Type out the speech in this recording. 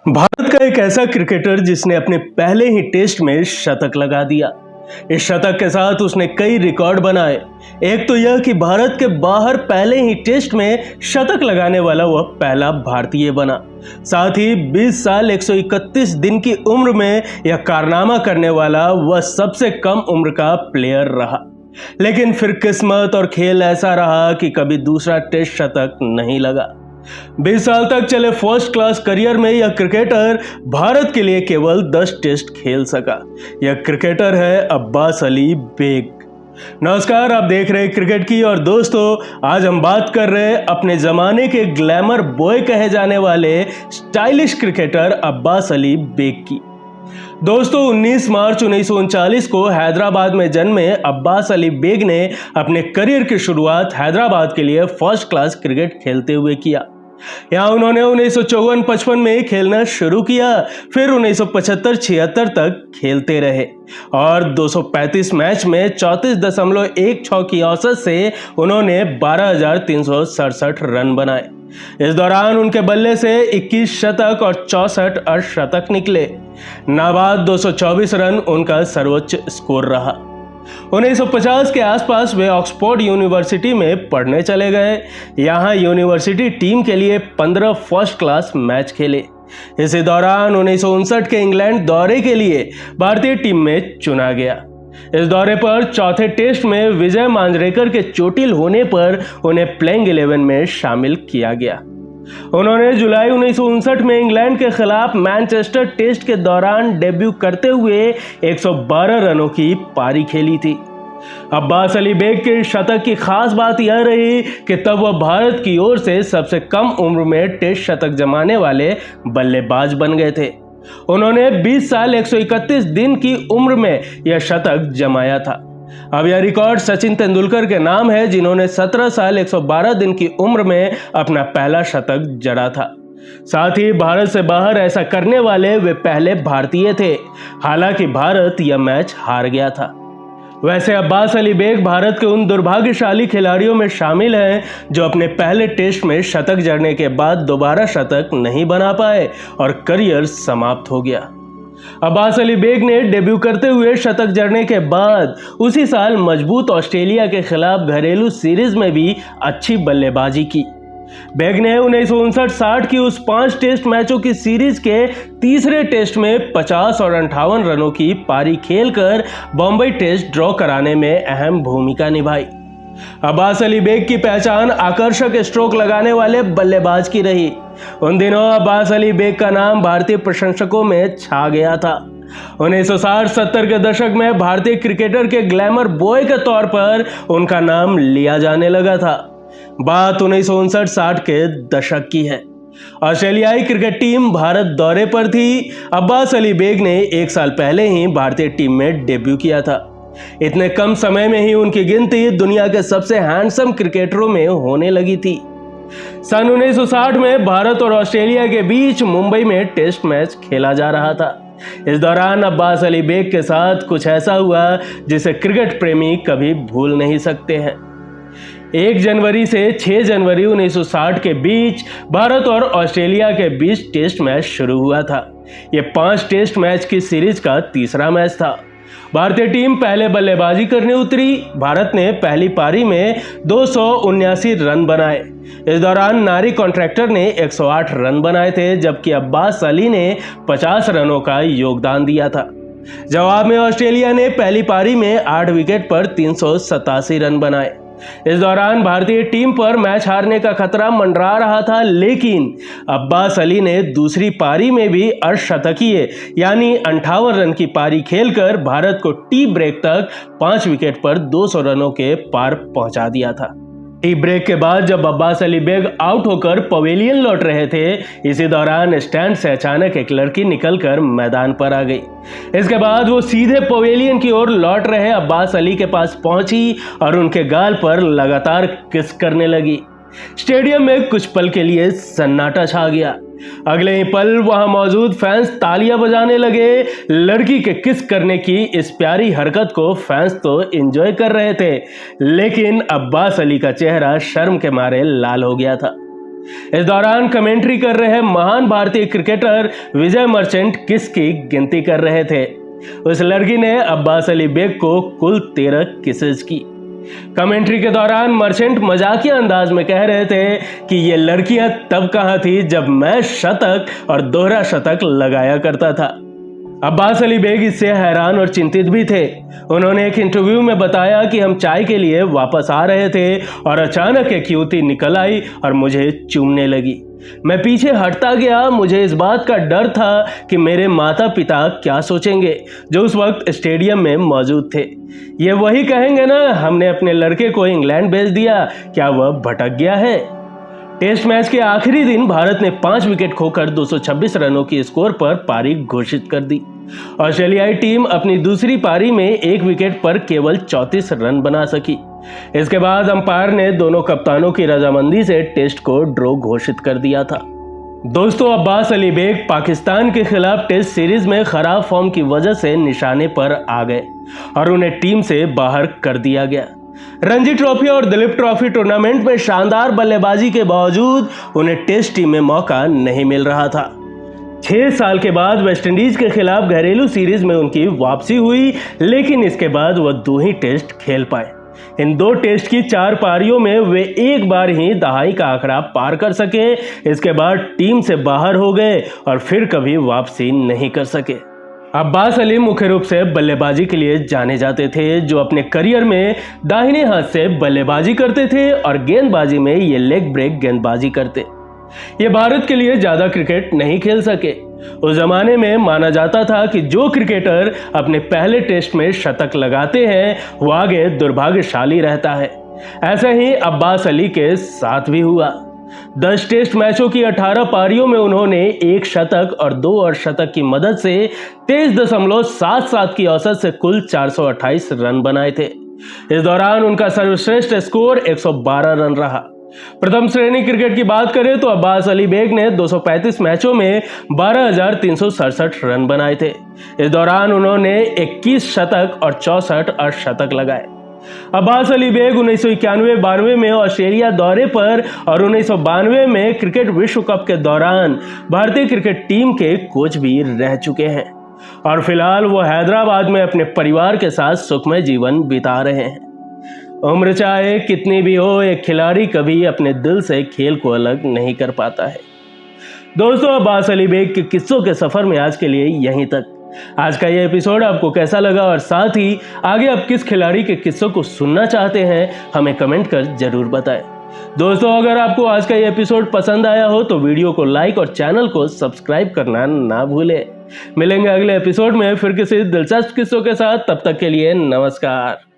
भारत का एक ऐसा क्रिकेटर जिसने अपने पहले ही टेस्ट में शतक लगा दिया। इस शतक के साथ उसने कई रिकॉर्ड बनाए। एक तो यह कि भारत के बाहर पहले ही टेस्ट में शतक लगाने वाला वह पहला भारतीय बना। साथ ही 20 साल 131 दिन की उम्र में यह कारनामा करने वाला वह सबसे कम उम्र का प्लेयर रहा। लेकिन फिर किस्मत और खेल ऐसा रहा कि कभी दूसरा टेस्ट शतक नहीं लगा। 20 साल तक चले फर्स्ट क्लास करियर में यह क्रिकेटर भारत के लिए केवल 10 टेस्ट खेल सका। यह क्रिकेटर है अब्बास अली बेग। नमस्कार, आप देख रहे हैं क्रिकेट की। और दोस्तों, आज हम बात कर रहे हैं अपने जमाने के ग्लैमर बॉय कहे जाने वाले स्टाइलिश क्रिकेटर अब्बास अली बेग की। दोस्तों, 19 मार्च 1939 को हैदराबाद में जन्मे अब्बास अली बेग ने अपने करियर की शुरुआत हैदराबाद के लिए फर्स्ट क्लास क्रिकेट खेलते हुए किया। यहाँ उन्होंने 1954-55 में खेलना शुरू किया, फिर 1975-76 तक खेलते रहे और 235 मैच में 34.16 की औसत से उन्होंने 12,367 रन बनाए। इस दौरान उनके बल्ले से 21 शतक और 64 अर्धशतक निकले। नाबाद 224 रन उनका सर्वोच्च स्कोर रहा। 1950 के आसपास वे ऑक्सफोर्ड यूनिवर्सिटी में पढ़ने चले गए। यहाँ यूनिवर्सिटी टीम के लिए 15 फर्स्ट क्लास मैच खेले। इसी दौरान 1959 के इंग्लैंड दौरे के लिए भारतीय टीम में चुना गया। इस दौरे पर चौथे टेस्ट में विजय मांजरेकर के चोटिल होने पर उन्हें प्लेइंग 11 में शामिल किया गया। उन्होंने जुलाई 1959 में इंग्लैंड के खिलाफ मैनचेस्टर टेस्ट के दौरान डेब्यू करते हुए 112 रनों की पारी खेली थी। अब्बास अली बेग के शतक की खास बात यह रही कि तब वह भारत की ओर से सबसे कम उम्र में टेस्ट शतक जमाने वाले बल्लेबाज बन गए थे। उन्होंने 20 साल 131 दिन की उम्र में यह शतक जमाया था। अब यह रिकॉर्ड सचिन तेंदुलकर के नाम है, जिन्होंने 17 साल 112 दिन की उम्र में अपना पहला शतक जड़ा था। साथ ही भारत से बाहर ऐसा करने वाले वे पहले भारतीय थे। हालांकि भारत यह मैच हार गया था। वैसे अब्बास अली बेग भारत के उन दुर्भाग्यशाली खिलाड़ियों में शामिल हैं जो अपने पहले टेस्ट में शतक जड़ने के बाद दोबारा शतक नहीं बना पाए और करियर समाप्त हो गया। अब्बास अली बेग ने डेब्यू करते हुए शतक जड़ने के बाद उसी साल मजबूत ऑस्ट्रेलिया के खिलाफ घरेलू सीरीज में भी अच्छी बल्लेबाजी की। बेग ने 1959-60 की उस 5 टेस्ट मैचों की सीरीज के तीसरे टेस्ट में 50 और 58 रनों की पारी खेलकर बॉम्बे टेस्ट ड्रॉ कराने में अहम भूमिका निभाई। अब्बास अली बेग की पहचान आकर्षक स्ट्रोक लगाने वाले बल्लेबाज की रही। उन दिनों अब्बास अली बेग का नाम भारतीय प्रशंसकों में छा गया था। 1960-70 के दशक में भारतीय क्रिकेटर के ग्लैमर बॉय के तौर पर उनका नाम लिया जाने लगा था। बात 1959-60 के दशक की है। ऑस्ट्रेलियाई क्रिकेट टीम भारत दौरे पर थी। अब्बास अली बेग ने 1 साल पहले ही भारतीय टीम में डेब्यू किया था। इतने कम समय में ही उनकी गिनती दुनिया के सबसे हैंडसम क्रिकेटरों में होने लगी थी। सन 1960 में भारत और ऑस्ट्रेलिया के बीच मुंबई में टेस्ट मैच खेला जा रहा था। इस दौरान अब्बास अली बेग के साथ कुछ ऐसा हुआ जिसे क्रिकेट प्रेमी कभी भूल नहीं सकते हैं। 1 जनवरी से 6 जनवरी 1960 के बीच भारत और ऑस्ट्रेलिया के बीच टेस्ट मैच शुरू हुआ था। यह 5 टेस्ट मैच की सीरीज का तीसरा मैच था। भारतीय टीम पहले बल्लेबाजी करने उतरी। भारत ने पहली पारी में 279 रन बनाए। इस दौरान नारी कॉन्ट्रैक्टर ने 108 रन बनाए थे, जबकि अब्बास अली ने 50 रनों का योगदान दिया था। जवाब में ऑस्ट्रेलिया ने पहली पारी में 8 विकेट पर 387 रन बनाए। इस दौरान भारतीय टीम पर मैच हारने का खतरा मंडरा रहा था, लेकिन अब्बास अली ने दूसरी पारी में भी अर्धशतकीय यानी 58 रन की पारी खेलकर भारत को टी ब्रेक तक 5 विकेट पर 200 रनों के पार पहुंचा दिया था। टी ब्रेक के बाद जब अब्बास अली बेग आउट होकर पवेलियन लौट रहे थे, इसी दौरान स्टैंड से अचानक एक लड़की निकलकर मैदान पर आ गई। इसके बाद वो सीधे पवेलियन की ओर लौट रहे अब्बास अली के पास पहुंची और उनके गाल पर लगातार किस करने लगी। स्टेडियम में कुछ पल के लिए सन्नाटा छा गया। अगले ही पल वहां मौजूद फैंस तालियां बजाने लगे। लड़की के किस करने की इस प्यारी हरकत को फैंस तो एंजॉय कर रहे थे, लेकिन अब्बास अली का चेहरा शर्म के मारे लाल हो गया था। इस दौरान कमेंट्री कर रहे महान भारतीय क्रिकेटर विजय मर्चेंट किस की गिनती कर रहे थे। उस लड़की ने अब्बास अली बेग को कुल 13 किसेस की। कमेंट्री के दौरान मर्चेंट मजाकिया अंदाज में कह रहे थे कि ये लड़कियां तब कहां थी जब मैं शतक और दोहरा शतक लगाया करता था। अब्बास अली बेग इससे हैरान और चिंतित भी थे। उन्होंने एक इंटरव्यू में बताया कि हम चाय के लिए वापस आ रहे थे और अचानक एक युवती निकल आई और मुझे चूमने लगी। मैं पीछे हटता गया। मुझे इस बात का डर था कि मेरे माता पिता क्या सोचेंगे, जो उस वक्त स्टेडियम में मौजूद थे। ये वही कहेंगे ना, हमने अपने लड़के को इंग्लैंड भेज दिया, क्या वह भटक गया है। टेस्ट मैच के आखिरी दिन भारत ने 5 विकेट खोकर 226 रनों की स्कोर पर पारी घोषित कर दी। ऑस्ट्रेलियाई टीम अपनी दूसरी पारी में 1 विकेट पर केवल 34 रन बना सकी। इसके बाद अंपायर ने दोनों कप्तानों की रजामंदी से टेस्ट को ड्रॉ घोषित कर दिया था। दोस्तों, अब्बास अली बेग पाकिस्तान के खिलाफ टेस्ट सीरीज में खराब फॉर्म की वजह से निशाने पर आ गए और उन्हें टीम से बाहर कर दिया गया। रणजी ट्रॉफी और दिलीप ट्रॉफी टूर्नामेंट में शानदार बल्लेबाजी के बावजूद उन्हें टेस्ट टीम में मौका नहीं मिल रहा था। 6 साल के बाद वेस्टइंडीज के खिलाफ घरेलू सीरीज में उनकी वापसी हुई, लेकिन इसके बाद वह 2 ही टेस्ट खेल पाए। इन 2 टेस्ट की 4 पारियों में वे एक बार ही दहाई का आंकड़ा पार कर सके। इसके बाद टीम से बाहर हो गए और फिर कभी वापसी नहीं कर सके। अब्बास अली मुख्य रूप से बल्लेबाजी के लिए जाने जाते थे, जो अपने करियर में दाहिने हाथ से बल्लेबाजी करते थे और गेंदबाजी में ये लेग ब्रेक गेंदबाजी करते। ये भारत के लिए ज्यादा क्रिकेट नहीं खेल सके। उस जमाने में माना जाता था कि जो क्रिकेटर अपने पहले टेस्ट में शतक लगाते हैं वो आगे दुर्भाग्यशाली रहता है। ऐसा ही अब्बास अली के साथ भी हुआ। 10 टेस्ट मैचों की 18 पारियों में उन्होंने 1 शतक और 2 अर्धशतक की मदद से 23.77 की औसत से कुल 428 रन बनाए थे। इस दौरान उनका सर्वश्रेष्ठ स्कोर 112 रन रहा। प्रथम श्रेणी क्रिकेट की बात करें तो अब्बास अली बेग ने 235 मैचों में 12,367 रन बनाए थे। इस दौरान उन्होंने 21 शतक और 64 अर्धशतक लगाए। अब्बास अली बेग 1991-92 में ऑस्ट्रेलिया दौरे पर और 1992 में क्रिकेट विश्व कप के दौरान भारतीय क्रिकेट टीम के कोच भी रह चुके हैं और फिलहाल वो हैदराबाद में अपने परिवार के साथ सुखमय जीवन बिता रहे हैं। उम्र चाहे कितनी भी हो, एक खिलाड़ी कभी अपने दिल से खेल को अलग नहीं कर पाता है। दोस्तों, अब्बास अली बेग के किस्सों के सफर में आज के लिए यहीं तक। आज का ये एपिसोड आपको कैसा लगा और साथ ही आगे आप किस खिलाड़ी के किस्सों को सुनना चाहते हैं, हमें कमेंट कर जरूर बताएं। दोस्तों, अगर आपको आज का ये एपिसोड पसंद आया हो तो वीडियो को लाइक और चैनल को सब्सक्राइब करना ना भूलें। मिलेंगे अगले एपिसोड में फिर किसी दिलचस्प किस्सों के साथ। तब तक के लिए नमस्कार।